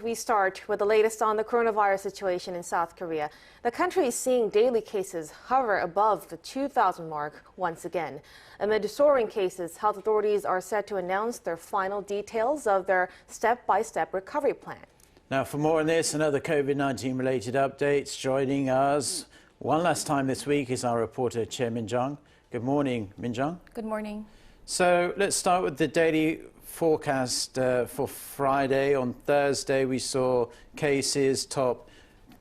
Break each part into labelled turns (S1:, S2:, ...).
S1: we start with the latest on the coronavirus situation in South Korea. The country is seeing daily cases hover above the 2,000 mark once again. Amid soaring cases, health authorities are set to announce their final details of their step-by-step recovery plan.
S2: Now, for more on this and other COVID-19 related updates, joining us one last time this week is our reporter Choi Min-jung. Good morning, Min-jung.
S3: Good morning.
S2: So let's start with the daily forecast for Friday. On Thursday, we saw cases top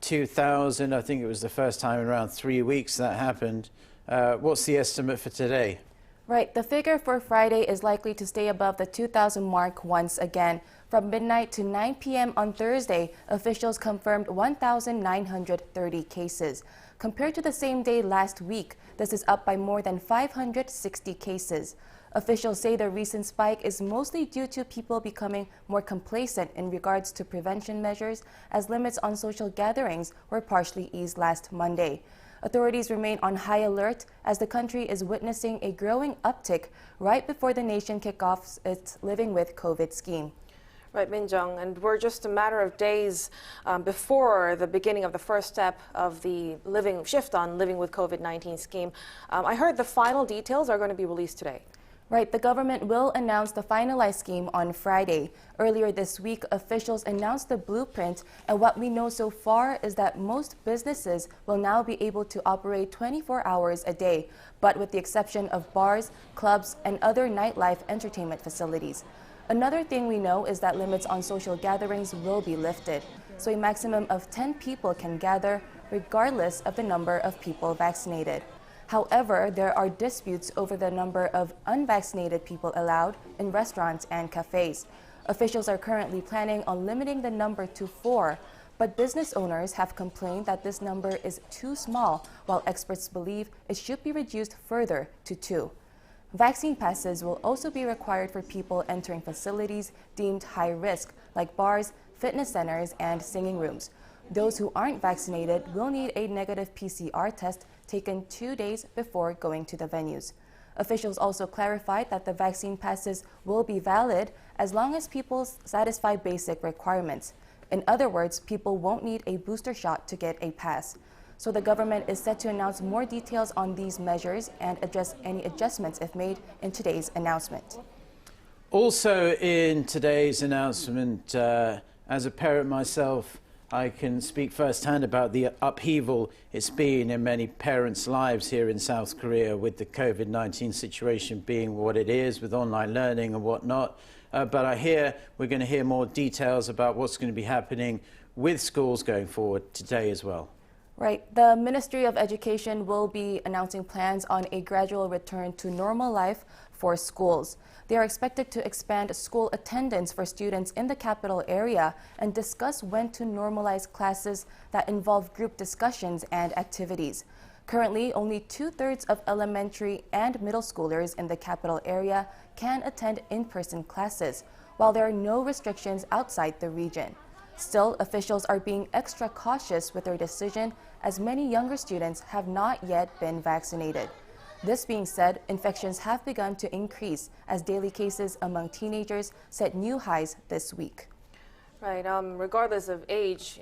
S2: 2,000. I think it was the first time in around 3 weeks that happened. What's the estimate for today?
S3: Right, the figure for Friday is likely to stay above the 2,000 mark once again. From midnight to 9 p.m. on Thursday, officials confirmed 1,930 cases. Compared to the same day last week, this is up by more than 560 cases. Officials say the recent spike is mostly due to people becoming more complacent in regards to prevention measures, as limits on social gatherings were partially eased last Monday. Authorities remain on high alert as the country is witnessing a growing uptick right before the nation kicks off its Living with COVID scheme.
S1: Right, Min-jung, and we're just a matter of days before the beginning of the first step of the shift on Living with COVID-19 scheme. I heard the final details are going to be released today.
S3: Right, the government will announce the finalized scheme on Friday. Earlier this week, officials announced the blueprint, and what we know so far is that most businesses will now be able to operate 24 hours a day, but with the exception of bars, clubs, and other nightlife entertainment facilities. Another thing we know is that limits on social gatherings will be lifted, so a maximum of 10 people can gather regardless of the number of people vaccinated. However, there are disputes over the number of unvaccinated people allowed in restaurants and cafes. Officials are currently planning on limiting the number to 4, but business owners have complained that this number is too small, while experts believe it should be reduced further to 2. Vaccine passes will also be required for people entering facilities deemed high risk, like bars, fitness centers, and singing rooms. Those who aren't vaccinated will need a negative PCR test taken 2 days before going to the venues. Officials also clarified that the vaccine passes will be valid as long as people satisfy basic requirements. In other words, people won't need a booster shot to get a pass. So the government is set to announce more details on these measures and address any adjustments if made in today's announcement.
S2: Also in today's announcement, as a parent myself, I can speak firsthand about the upheaval it's been in many parents' lives here in South Korea with the COVID-19 situation being what it is with online learning and whatnot. But I hear we're going to hear more details about what's going to be happening with schools going forward today as well.
S3: Right. The Ministry of Education will be announcing plans on a gradual return to normal life for schools. They are expected to expand school attendance for students in the capital area and discuss when to normalize classes that involve group discussions and activities. Currently, only 2/3 of elementary and middle schoolers in the capital area can attend in-person classes, while there are no restrictions outside the region. Still, officials are being extra cautious with their decision as many younger students have not yet been vaccinated. This being said, infections have begun to increase as daily cases among teenagers set new highs this week.
S1: Right. Regardless of age,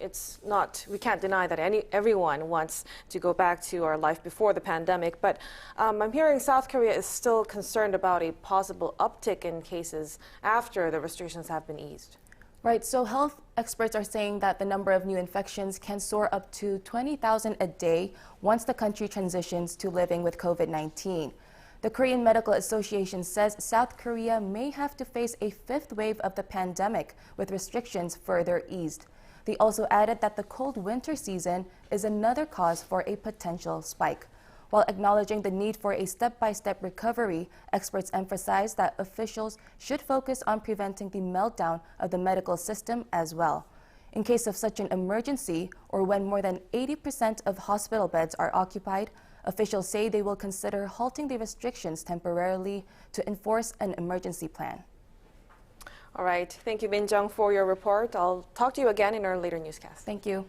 S1: we can't deny that everyone wants to go back to our life before the pandemic. But I'm hearing South Korea is still concerned about a possible uptick in cases after the restrictions have been eased.
S3: Right, so health experts are saying that the number of new infections can soar up to 20,000 a day once the country transitions to living with COVID-19. The Korean Medical Association says South Korea may have to face a 5th wave of the pandemic with restrictions further eased. They also added that the cold winter season is another cause for a potential spike. While acknowledging the need for a step-by-step recovery, experts emphasize that officials should focus on preventing the meltdown of the medical system as well. In case of such an emergency, or when more than 80% of hospital beds are occupied, officials say they will consider halting the restrictions temporarily to enforce an emergency plan.
S1: All right. Thank you, Min-jung, for your report. I'll talk to you again in our later newscast.
S3: Thank you.